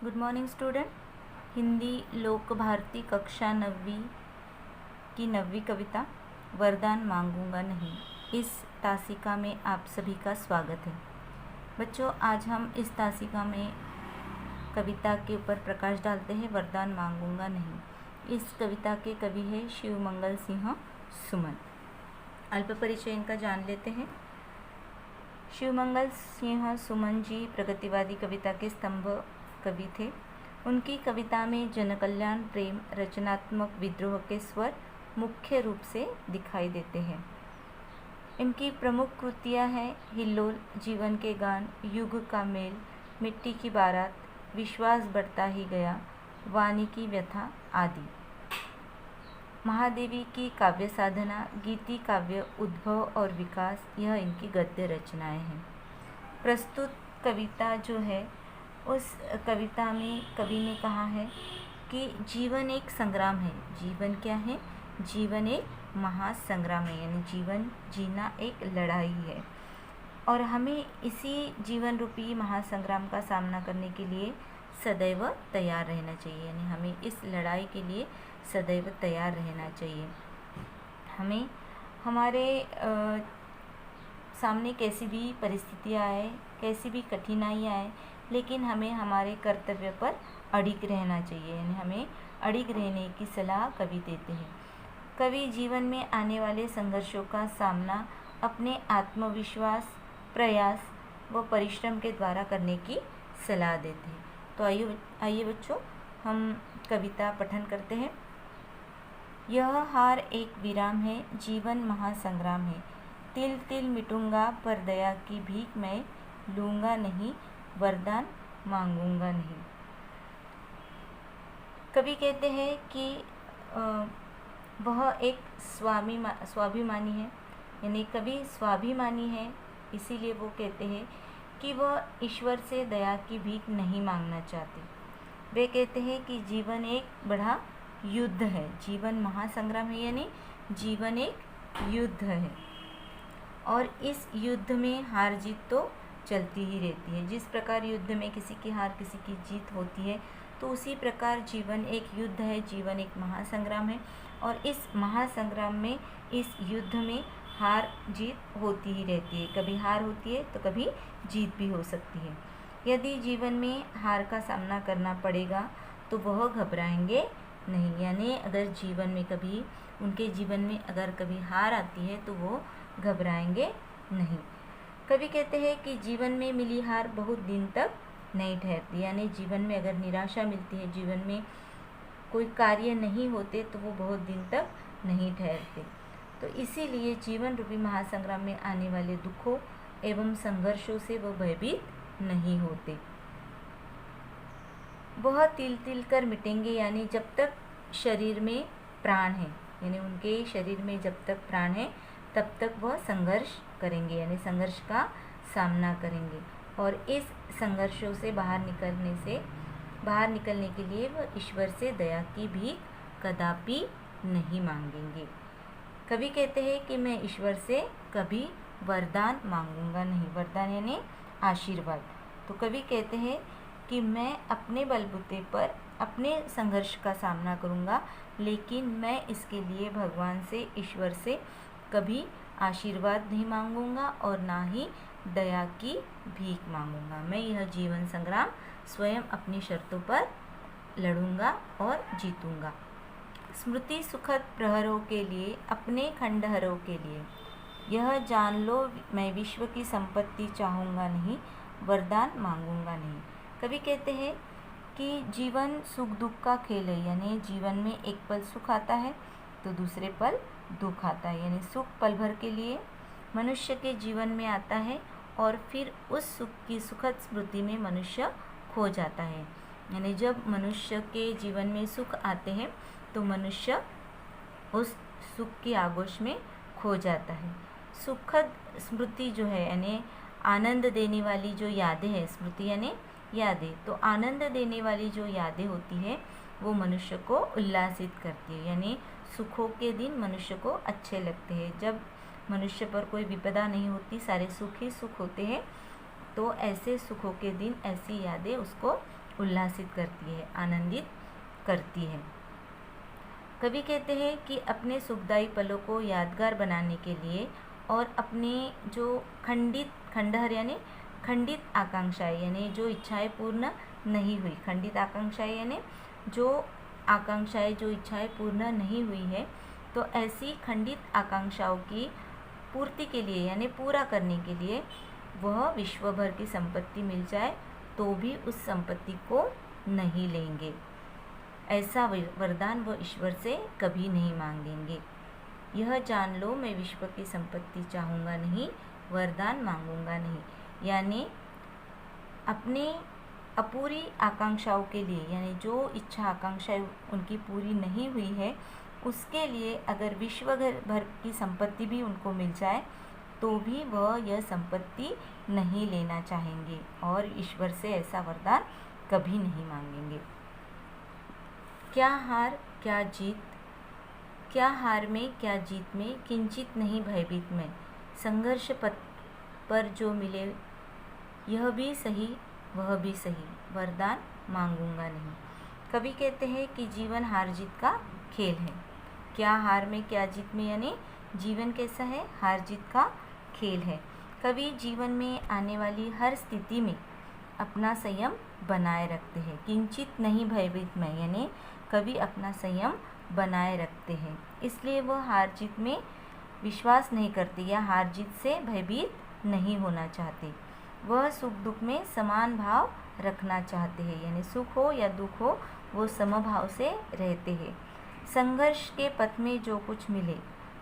Good morning student. Hindi लोक भारती कक्षा 9वीं की 9वीं कविता वरदान मांगूंगा नहीं, इस तासिका में आप सभी का स्वागत है। बच्चों, आज हम इस तासिका में कविता के ऊपर प्रकाश डालते हैं, वरदान मांगूंगा नहीं। इस कविता के कवि है शिवमंगल सिंह सुमन। अल्प परिचय इनका जान लेते हैं। शिवमंगल सिंह सुमन जी प्रगतिवादी कविता के स्तंभ कवि थे। उनकी कविता में जनकल्याण, प्रेम, रचनात्मक विद्रोह के स्वर मुख्य रूप से दिखाई देते हैं। इनकी प्रमुख कृतियां हैं हिल्लोल, जीवन के गान, युग का मेल, मिट्टी की बारात, विश्वास बढ़ता ही गया, वाणी की व्यथा आदि। महादेवी की काव्य साधना, गीति काव्य, उद्भव और विकास, यह इनकी गद्य रचनाएं हैं। प्रस्तुत कविता जो है, उस कविता में कवि ने कहा है कि जीवन एक संग्राम है। जीवन क्या है? जीवन एक महासंग्राम है, यानी जीवन जीना एक लड़ाई है और हमें इसी जीवन रूपी महासंग्राम का सामना करने के लिए सदैव तैयार रहना चाहिए। यानी हमें इस लड़ाई के लिए सदैव तैयार रहना चाहिए। हमें हमारे सामने कैसी भी परिस्थितियाँ आए, कैसी भी कठिनाइयाँ आए, लेकिन हमें हमारे कर्तव्य पर अडिग रहना चाहिए। यानी हमें अडिग रहने की सलाह कवि देते हैं। कवि जीवन में आने वाले संघर्षों का सामना अपने आत्मविश्वास, प्रयास व परिश्रम के द्वारा करने की सलाह देते हैं। तो आइए बच्चों, हम कविता पठन करते हैं। यह हार एक विराम है, जीवन महासंग्राम है। तिल तिल मिटूंगा पर दया की भीख मैं लूँगा नहीं, वरदान मांगूंगा नहीं। कवि कहते हैं कि वह एक स्वाभिमानी है, यानी कवि स्वाभिमानी है। इसीलिए वो कहते हैं कि वह ईश्वर से दया की भीख नहीं मांगना चाहते। वे कहते हैं कि जीवन एक बड़ा युद्ध है, जीवन महासंग्राम है, यानी जीवन एक युद्ध है और इस युद्ध में हार जीत तो चलती ही रहती है। जिस प्रकार युद्ध में किसी की हार किसी की जीत होती है, तो उसी प्रकार जीवन एक युद्ध है, जीवन एक महासंग्राम है और इस महासंग्राम में, इस युद्ध में हार जीत होती ही रहती है। कभी हार होती है तो कभी जीत भी हो सकती है। यदि जीवन में हार का सामना करना पड़ेगा तो वह घबराएंगे नहीं। यानी अगर जीवन में कभी उनके जीवन में अगर कभी हार आती है तो वो घबराएंगे नहीं। कवि कहते हैं कि जीवन में मिली हार बहुत दिन तक नहीं ठहरती। यानी जीवन में अगर निराशा मिलती है, जीवन में कोई कार्य नहीं होते तो वो बहुत दिन तक नहीं ठहरते। तो इसीलिए जीवन रूपी महासंग्राम में आने वाले दुखों एवं संघर्षों से वो भयभीत नहीं होते। वह तिल तिल कर मिटेंगे, यानी जब तक शरीर में प्राण है, यानी उनके शरीर में जब तक प्राण है तब तक वह संघर्ष करेंगे, यानी संघर्ष का सामना करेंगे और इस संघर्षों से बाहर निकलने के लिए वह ईश्वर से दया की भीख कदापि नहीं मांगेंगे। कवि कहते हैं कि मैं ईश्वर से कभी वरदान मांगूंगा नहीं। वरदान यानी आशीर्वाद। तो कवि कहते हैं कि मैं अपने बलबूते पर अपने संघर्ष का सामना करूंगा, लेकिन मैं इसके लिए भगवान से, ईश्वर से कभी आशीर्वाद नहीं मांगूंगा और ना ही दया की भीख मांगूंगा। मैं यह जीवन संग्राम स्वयं अपनी शर्तों पर लड़ूंगा और जीतूंगा। स्मृति सुखद प्रहरों के लिए, अपने खंडहरों के लिए, यह जान लो मैं विश्व की संपत्ति चाहूँगा नहीं, वरदान मांगूंगा नहीं। कवि कहते हैं कि जीवन सुख दुख का खेल है। यानी जीवन में एक पल सुख आता है तो दूसरे पल दुख आता है। यानी सुख पल भर के लिए मनुष्य के जीवन में आता है और फिर उस सुख की सुखद स्मृति में मनुष्य खो जाता है। यानी जब मनुष्य के जीवन में सुख आते हैं तो मनुष्य उस सुख की आगोश में खो जाता है। सुखद स्मृति जो है, यानी आनंद देने वाली जो यादें हैं, स्मृति यानी यादें, तो आनंद देने वाली जो यादें होती है वो मनुष्य को उल्लासित करती है। यानी सुखों के दिन मनुष्य को अच्छे लगते हैं। जब मनुष्य पर कोई विपदा नहीं होती, सारे सुख ही सुख होते हैं, तो ऐसे सुखों के दिन ऐसी यादें उसको उल्लासित करती है, आनंदित करती है। कवि कहते हैं कि अपने सुखदायी पलों को यादगार बनाने के लिए और अपने जो खंडहर यानी खंडित आकांक्षाएं यानी जो इच्छाएं पूर्ण नहीं हुई, खंडित आकांक्षाएं यानी जो आकांक्षाएं जो इच्छाएं पूर्ण नहीं हुई है, तो ऐसी खंडित आकांक्षाओं की पूर्ति के लिए यानी पूरा करने के लिए वह विश्व भर की संपत्ति मिल जाए तो भी उस संपत्ति को नहीं लेंगे। ऐसा वरदान वह ईश्वर से कभी नहीं मांगेंगे। यह जान लो, मैं विश्व की संपत्ति चाहूँगा नहीं, वरदान मांगूंगा नहीं। यानी अपने अपूरी आकांक्षाओं के लिए यानी जो इच्छा आकांक्षाएं उनकी पूरी नहीं हुई है उसके लिए अगर विश्व भर की संपत्ति भी उनको मिल जाए तो भी वह यह संपत्ति नहीं लेना चाहेंगे और ईश्वर से ऐसा वरदान कभी नहीं मांगेंगे। क्या हार क्या जीत, क्या हार में क्या जीत में, किंचित नहीं भयभीत में। संघर्ष पथ पर जो मिले यह भी सही वह भी सही, वरदान मांगूंगा नहीं। कवि कहते हैं कि जीवन हार जीत का खेल है। क्या हार में क्या जीत में यानी जीवन कैसा है, हार जीत का खेल है। कवि जीवन में आने वाली हर स्थिति में अपना संयम बनाए रखते हैं। किंचित नहीं भयभीत में यानी कवि अपना संयम बनाए रखते हैं, इसलिए वह हार जीत में विश्वास नहीं करते या हार जीत से भयभीत नहीं होना चाहते। वह सुख दुख में समान भाव रखना चाहते हैं यानी सुख हो या दुख हो वो समभाव से रहते हैं। संघर्ष के पथ में जो कुछ मिले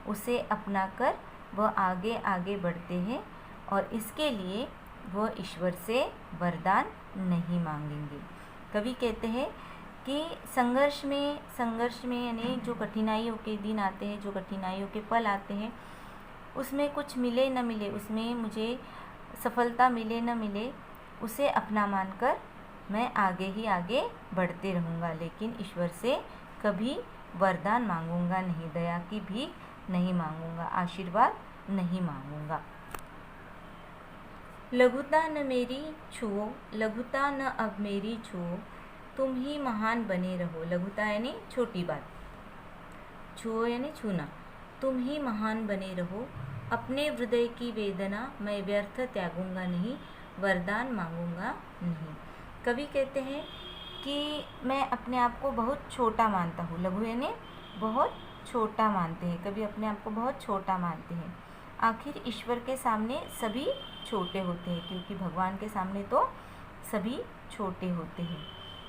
उसे अपनाकर वह आगे आगे बढ़ते हैं और इसके लिए वह ईश्वर से वरदान नहीं मांगेंगे। कवि कहते हैं कि संघर्ष में यानी जो कठिनाइयों के दिन आते हैं, जो कठिनाइयों के पल आते हैं, उसमें कुछ मिले न मिले, उसमें मुझे सफलता मिले न मिले, उसे अपना मानकर मैं आगे ही आगे बढ़ते रहूँगा, लेकिन ईश्वर से कभी वरदान मांगूंगा नहीं, दया की भीख नहीं मांगूंगा, आशीर्वाद नहीं मांगूंगा। लघुता न मेरी छुओ, लघुता न अब मेरी छुओ, तुम ही महान बने रहो। लघुता यानी छोटी बात, छुओ यानी छूना। तुम ही महान बने रहो, अपने हृदय की वेदना मैं व्यर्थ त्यागूंगा नहीं, वरदान मांगूंगा नहीं। कवि कहते हैं कि मैं अपने आप को बहुत छोटा मानता हूँ। लघु यानी बहुत छोटा मानते हैं, कवि अपने आप को बहुत छोटा मानते हैं। आखिर ईश्वर के सामने सभी छोटे होते हैं, क्योंकि भगवान के सामने तो सभी छोटे होते हैं।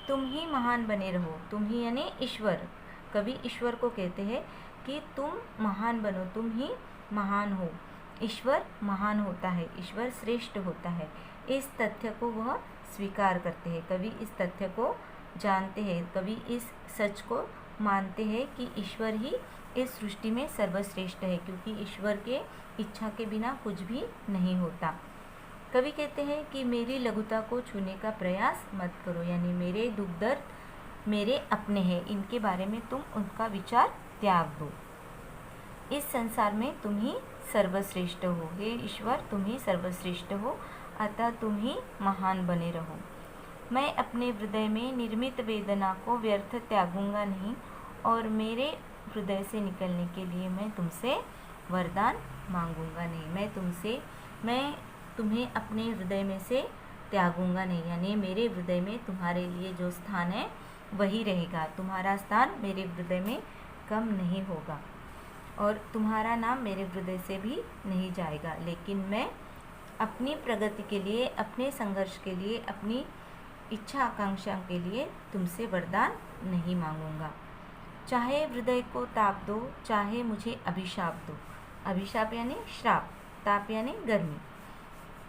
तुम ही महान बने रहो, तुम ही यानी ईश्वर। कवि ईश्वर को कहते हैं कि तुम महान बनो, तुम ही महान हो। ईश्वर महान होता है, ईश्वर श्रेष्ठ होता है, इस तथ्य को वह स्वीकार करते हैं। कवि इस तथ्य को जानते हैं, कवि इस सच को मानते हैं कि ईश्वर ही इस सृष्टि में सर्वश्रेष्ठ है, क्योंकि ईश्वर के इच्छा के बिना कुछ भी नहीं होता। कवि कहते हैं कि मेरी लघुता को छूने का प्रयास मत करो, यानी मेरे दुख दर्द मेरे अपने हैं, इनके बारे में तुम उनका विचार त्याग दो। इस संसार में तुम ही सर्वश्रेष्ठ हो, हे ईश्वर तुम ही सर्वश्रेष्ठ हो, अतः तुम ही महान बने रहो। मैं अपने हृदय में निर्मित वेदना को व्यर्थ त्यागूंगा नहीं और मेरे हृदय से निकलने के लिए मैं तुमसे वरदान मांगूंगा नहीं। मैं तुम्हें अपने हृदय में से त्यागूंगा नहीं, यानी मेरे हृदय में तुम्हारे लिए जो स्थान है वही रहेगा। तुम्हारा स्थान मेरे हृदय में कम नहीं होगा और तुम्हारा नाम मेरे हृदय से भी नहीं जाएगा, लेकिन मैं अपनी प्रगति के लिए, अपने संघर्ष के लिए, अपनी इच्छा आकांक्षा के लिए तुमसे वरदान नहीं मांगूंगा। चाहे हृदय को ताप दो, चाहे मुझे अभिशाप दो। अभिशाप यानी श्राप, ताप यानी गर्मी।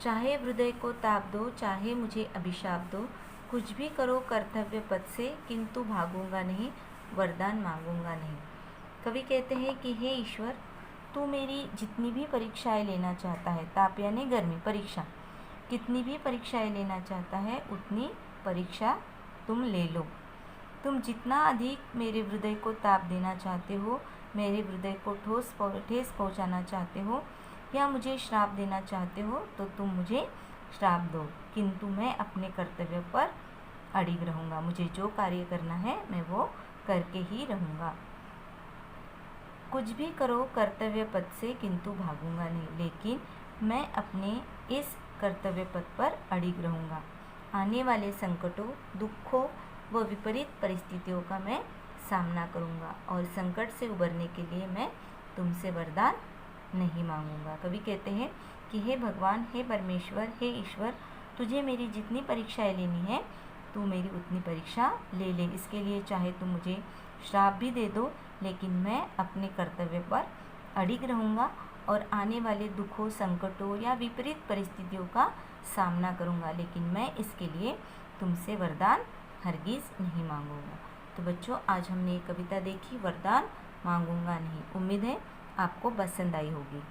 चाहे हृदय को ताप दो, चाहे मुझे अभिशाप दो, कुछ भी करो कर्तव्य पथ से, किंतु भागूंगा नहीं, वरदान मांगूंगा नहीं। कवि कहते हैं कि हे ईश्वर, तू मेरी जितनी भी परीक्षाएं लेना चाहता है, ताप यानी गर्मी, परीक्षा, कितनी भी परीक्षाएं लेना चाहता है उतनी परीक्षा तुम ले लो। तुम जितना अधिक मेरे हृदय को ताप देना चाहते हो, मेरे हृदय को ठेस पहुंचाना चाहते हो या मुझे श्राप देना चाहते हो, तो तुम मुझे श्राप दो, किंतु मैं अपने कर्तव्य पर अडिग रहूँगा। मुझे जो कार्य करना है मैं वो करके ही रहूँगा। कुछ भी करो कर्तव्य पथ से, किंतु भागूंगा नहीं, लेकिन मैं अपने इस कर्तव्य पथ पर अडिग रहूँगा। आने वाले संकटों, दुखों व विपरीत परिस्थितियों का मैं सामना करूँगा और संकट से उबरने के लिए मैं तुमसे वरदान नहीं मांगूंगा। कवि कहते हैं कि हे भगवान, हे परमेश्वर, हे ईश्वर, तुझे मेरी जितनी परीक्षाएं लेनी है तू मेरी उतनी परीक्षा ले ले। इसके लिए चाहे तुम मुझे श्राप भी दे दो, लेकिन मैं अपने कर्तव्य पर अडिग रहूँगा और आने वाले दुखों, संकटों या विपरीत परिस्थितियों का सामना करूँगा, लेकिन मैं इसके लिए तुमसे वरदान हरगिज़ नहीं मांगूंगा। तो बच्चों, आज हमने एक कविता देखी, वरदान मांगूंगा नहीं। उम्मीद है आपको पसंद आई होगी।